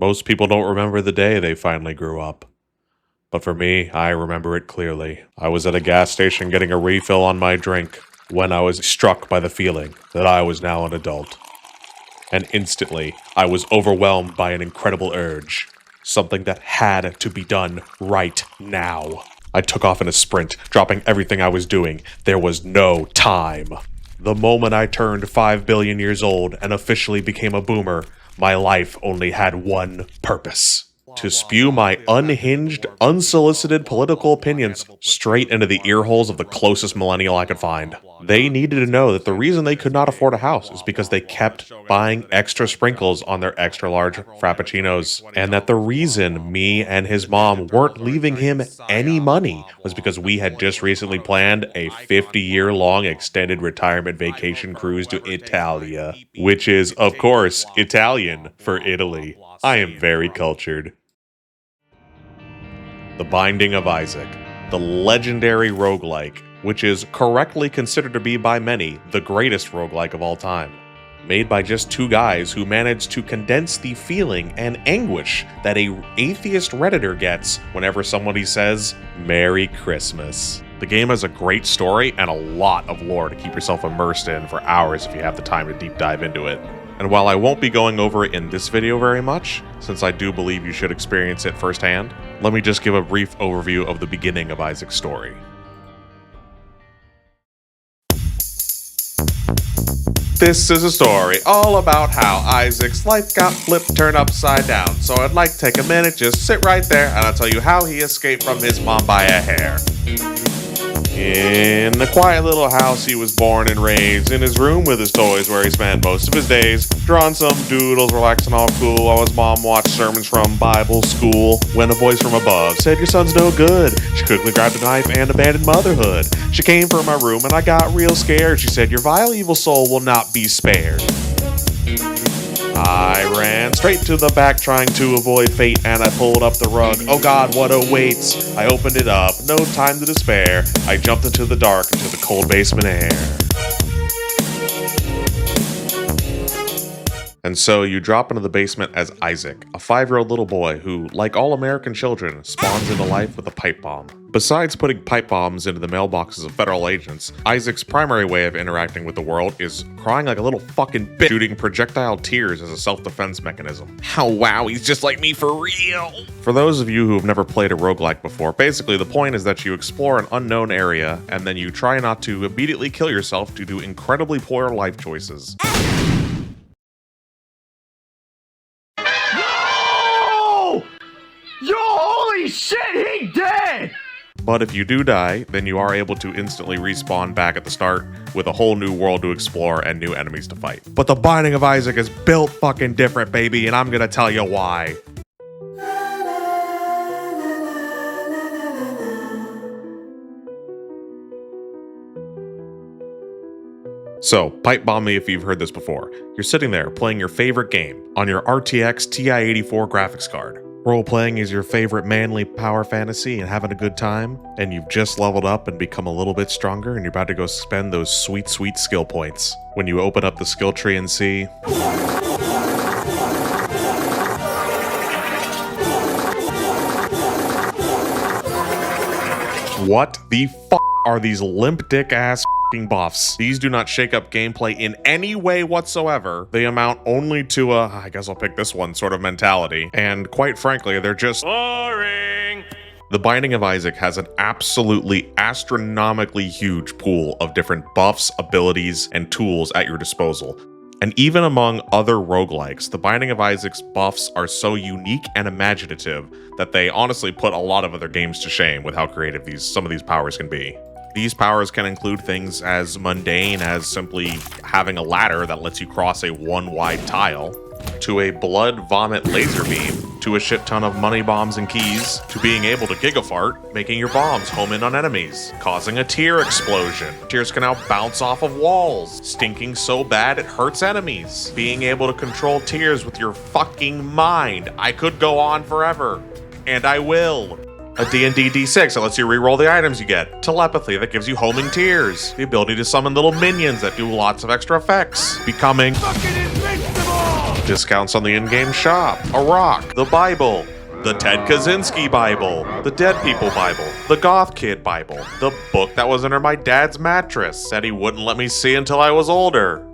Most people don't remember the day they finally grew up. But for me, I remember it clearly. I was at a gas station getting a refill on my drink when I was struck by the feeling that I was now an adult. And instantly, I was overwhelmed by an incredible urge. Something that had to be done right now. I took off in a sprint, dropping everything I was doing. There was no time. The moment I turned 5 billion years old and officially became a boomer, my life only had one purpose. To spew my unhinged, unsolicited political opinions straight into the earholes of the closest millennial I could find. They needed to know that the reason they could not afford a house is because they kept buying extra sprinkles on their extra large frappuccinos, and that the reason me and his mom weren't leaving him any money was because we had just recently planned a 50-year-long extended retirement vacation cruise to Italia, which is, of course, Italian for Italy. I am very cultured. The Binding of Isaac, the legendary roguelike, which is correctly considered to be by many the greatest roguelike of all time. Made by just two guys who managed to condense the feeling and anguish that a atheist Redditor gets whenever somebody says, "Merry Christmas." The game has a great story and a lot of lore to keep yourself immersed in for hours if you have the time to deep dive into it. And while I won't be going over it in this video very much, since I do believe you should experience it firsthand, let me just give a brief overview of the beginning of Isaac's story. This is a story all about how Isaac's life got flipped, turned upside down. So I'd like to take a minute, just sit right there, and I'll tell you how he escaped from his mom by a hair. In the quiet little house he was born and raised, in his room with his toys where he spent most of his days, drawing some doodles, relaxing all cool while his mom watched sermons from Bible school. When a voice from above said, "Your son's no good," she quickly grabbed a knife and abandoned motherhood. She came from my room and I got real scared. She said, "Your vile evil soul will not be spared." I ran straight to the back trying to avoid fate, and I pulled up the rug. Oh God, what awaits? I opened it up, no time to despair. I jumped into the dark, into the cold basement air. And so you drop into the basement as Isaac, a 5-year-old little boy who, like all American children, spawns into life with a pipe bomb. Besides putting pipe bombs into the mailboxes of federal agents, Isaac's primary way of interacting with the world is crying like a little fucking bitch, shooting projectile tears as a self-defense mechanism. Oh wow, he's just like me for real! For those of you who have never played a roguelike before, basically the point is that you explore an unknown area, and then you try not to immediately kill yourself due to incredibly poor life choices. Yo, holy shit, he dead! But if you do die, then you are able to instantly respawn back at the start with a whole new world to explore and new enemies to fight. But the Binding of Isaac is built fucking different, baby, and I'm gonna tell you why. So, pipe bomb me if you've heard this before. You're sitting there playing your favorite game on your RTX TI-84 graphics card. Role-playing is your favorite manly power fantasy and having a good time, and you've just leveled up and become a little bit stronger and you're about to go spend those sweet, sweet skill points. When you open up the skill tree and see... What the f*** are these limp dick ass buffs? These do not shake up gameplay in any way whatsoever. They amount only to a, I guess I'll pick this one sort of mentality. And quite frankly, they're just boring. The Binding of Isaac has an absolutely astronomically huge pool of different buffs, abilities, and tools at your disposal. And even among other roguelikes, the Binding of Isaac's buffs are so unique and imaginative that they honestly put a lot of other games to shame with how creative some of these powers can be. These powers can include things as mundane as simply having a ladder that lets you cross a one-wide tile, to a blood vomit laser beam, to a shit ton of money bombs and keys, to being able to gigafart, making your bombs home in on enemies, causing a tear explosion. Tears can now bounce off of walls, stinking so bad it hurts enemies. Being able to control tears with your fucking mind. I could go on forever, and I will. A D&D D6 that lets you reroll the items you get. Telepathy that gives you homing tears. The ability to summon little minions that do lots of extra effects. Becoming Fucking invincible! discounts on the in-game shop, a rock, the Bible, the Ted Kaczynski Bible, the Dead People Bible, the Goth Kid Bible, the book that was under my dad's mattress that he wouldn't let me see until I was older.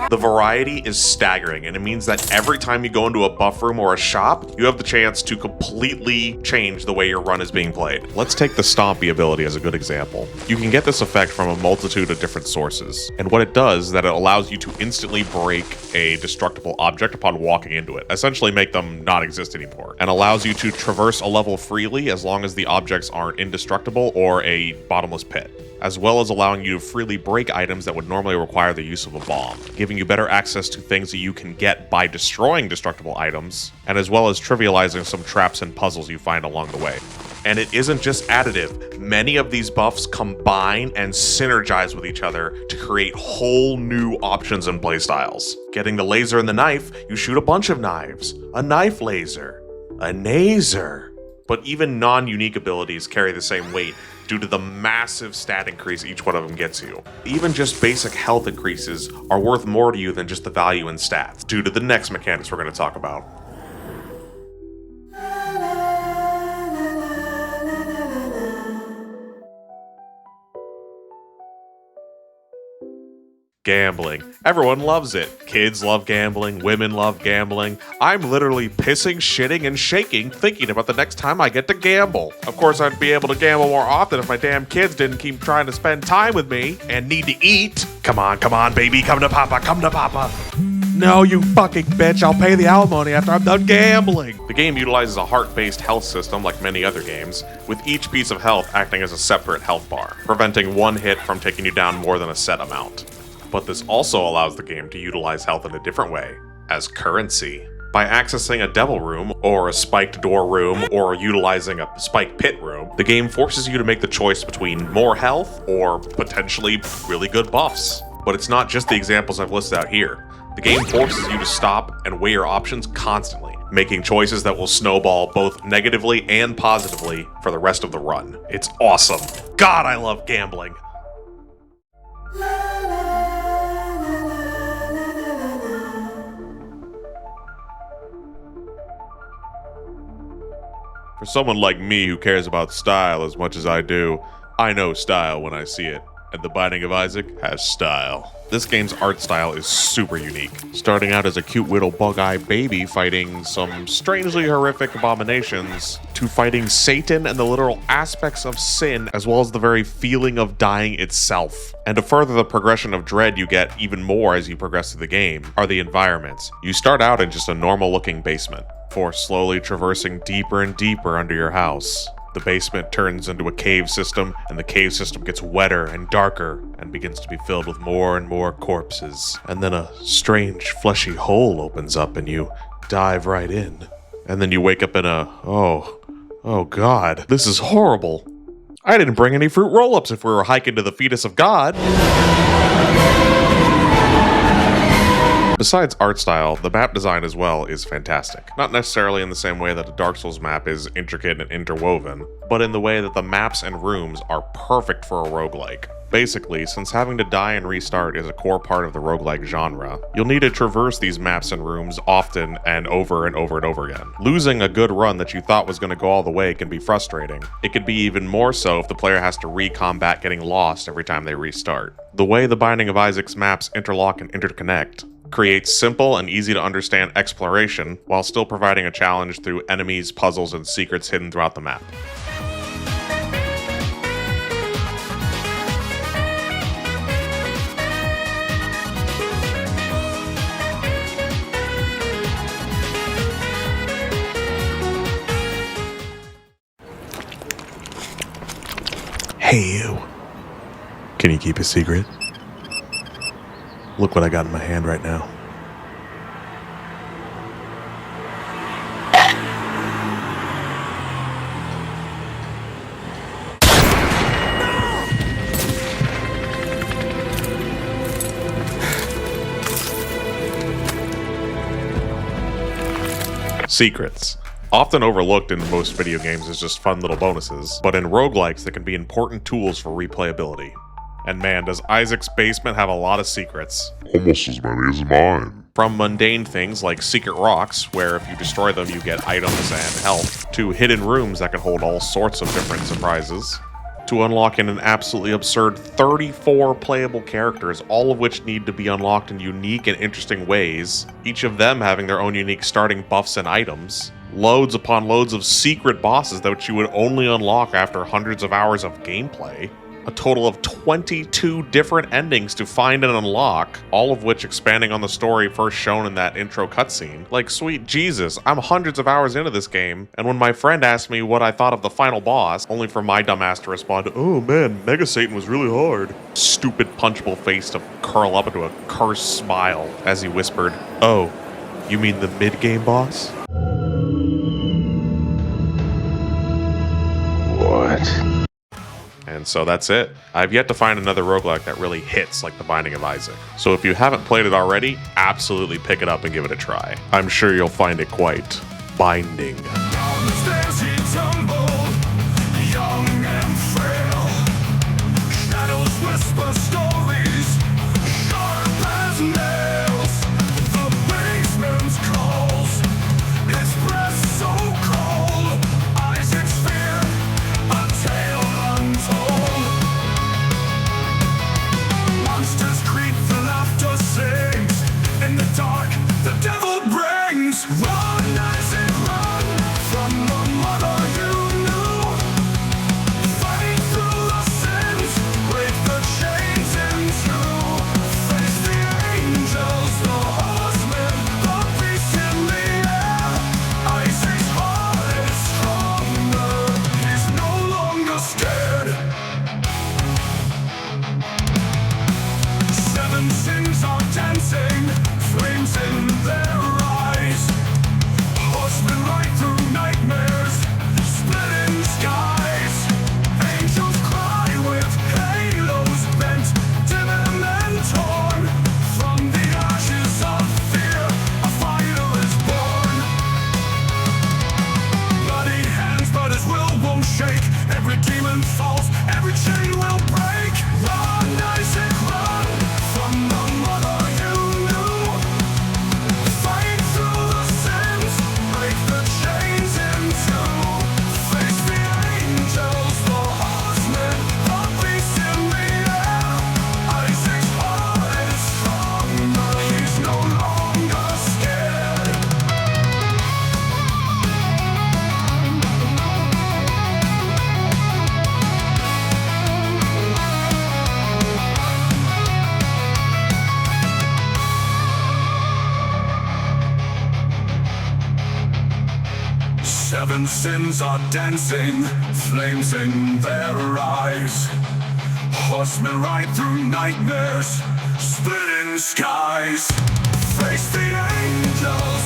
The variety is staggering, and it means that every time you go into a buff room or a shop, you have the chance to completely change the way your run is being played. Let's take the Stompy ability as a good example. You can get this effect from a multitude of different sources, and what it does is that it allows you to instantly break a destructible object upon walking into it, essentially make them not exist anymore, and allows you to traverse a level freely as long as the objects aren't indestructible or a bottomless pit, as well as allowing you to freely break items that would normally require the use of a bomb, giving you better access to things that you can get by destroying destructible items, and as well as trivializing some traps and puzzles you find along the way. And it isn't just additive. Many of these buffs combine and synergize with each other to create whole new options and playstyles. Getting the laser and the knife, you shoot a bunch of knives, a knife laser, a naser. But even non-unique abilities carry the same weight due to the massive stat increase each one of them gets you. Even just basic health increases are worth more to you than just the value in stats, due to the next mechanics we're going to talk about. Gambling. Everyone loves it. Kids love gambling, women love gambling. I'm literally pissing, shitting, and shaking thinking about the next time I get to gamble. Of course, I'd be able to gamble more often if my damn kids didn't keep trying to spend time with me and need to eat. Come on, baby, come to Papa, come to Papa. No, you fucking bitch, I'll pay the alimony after I'm done gambling. The game utilizes a heart-based health system like many other games, with each piece of health acting as a separate health bar, preventing one hit from taking you down more than a set amount. But this also allows the game to utilize health in a different way, as currency. By accessing a devil room, or a spiked door room, or utilizing a spiked pit room, the game forces you to make the choice between more health or potentially really good buffs. But it's not just the examples I've listed out here. The game forces you to stop and weigh your options constantly, making choices that will snowball both negatively and positively for the rest of the run. It's awesome. God, I love gambling. For someone like me who cares about style as much as I do, I know style when I see it, and The Binding of Isaac has style. This game's art style is super unique, starting out as a cute little bug-eyed baby fighting some strangely horrific abominations, to fighting Satan and the literal aspects of sin, as well as the very feeling of dying itself. And to further the progression of dread you get even more as you progress through the game, are the environments. You start out in just a normal-looking basement, before slowly traversing deeper and deeper under your house. The basement turns into a cave system, and the cave system gets wetter and darker and begins to be filled with more and more corpses. And then a strange fleshy hole opens up and you dive right in. And then you wake up in a, oh God, this is horrible. I didn't bring any fruit roll-ups if we were hiking to the fetus of God. Besides art style, the map design as well is fantastic. Not necessarily in the same way that a Dark Souls map is intricate and interwoven, but in the way that the maps and rooms are perfect for a roguelike. Basically, since having to die and restart is a core part of the roguelike genre, you'll need to traverse these maps and rooms often and over and over and over again. Losing a good run that you thought was going to go all the way can be frustrating. It could be even more so if the player has to re-combat getting lost every time they restart. The way The Binding of Isaac's maps interlock and interconnect creates simple and easy to understand exploration while still providing a challenge through enemies, puzzles, and secrets hidden throughout the map. Hey you, can you keep a secret? Look what I got in my hand right now. Secrets. Often overlooked in most video games as just fun little bonuses, but in roguelikes they can be important tools for replayability. And man, does Isaac's basement have a lot of secrets. Almost as many as mine. From mundane things like secret rocks, where if you destroy them you get items and health, to hidden rooms that can hold all sorts of different surprises, to unlocking an absolutely absurd 34 playable characters, all of which need to be unlocked in unique and interesting ways, each of them having their own unique starting buffs and items, loads upon loads of secret bosses that you would only unlock after hundreds of hours of gameplay, a total of 22 different endings to find and unlock, all of which expanding on the story first shown in that intro cutscene. Like, sweet Jesus, I'm hundreds of hours into this game, and when my friend asked me what I thought of the final boss, only for my dumbass to respond, "Oh man, Mega Satan was really hard." Stupid punchable face to curl up into a cursed smile as he whispered, "Oh, you mean the mid-game boss?" What? And so that's it. I've yet to find another roguelike that really hits like The Binding of Isaac. So if you haven't played it already, absolutely pick it up and give it a try. I'm sure you'll find it quite binding. On the stairs he tumbled, young and frail. Shadows whisper stories, sharp as nails. The basement calls, its breath so cold. Isaac's fear, a tale untold. Monsters creep, the laughter sings. In the dark, the devil brings. Run, Isaac, run from the mother you knew. Fight through the sins, break the chains in two. Face the angels, the horsemen, the beast in the air. Isaac's heart is stronger, he's no longer scared. 7 sins are dancing, flames in their eyes. Horsemen ride through nightmares, splitting skies. Angels cry with halos bent, dim and torn. From the ashes of fear, a fire is born. Bloody hands, but his will won't shake. Every demon falls, every chain will break. Run, Isaac, run from the mother you knew. Fight through the sins, break the chains in two. Face the angels, the horsemen, the beast in the air. Isaac's heart is stronger, he's no longer scared. 7 sins are dancing, flames in their eyes. Horsemen ride through nightmares, splitting skies. Face the angels,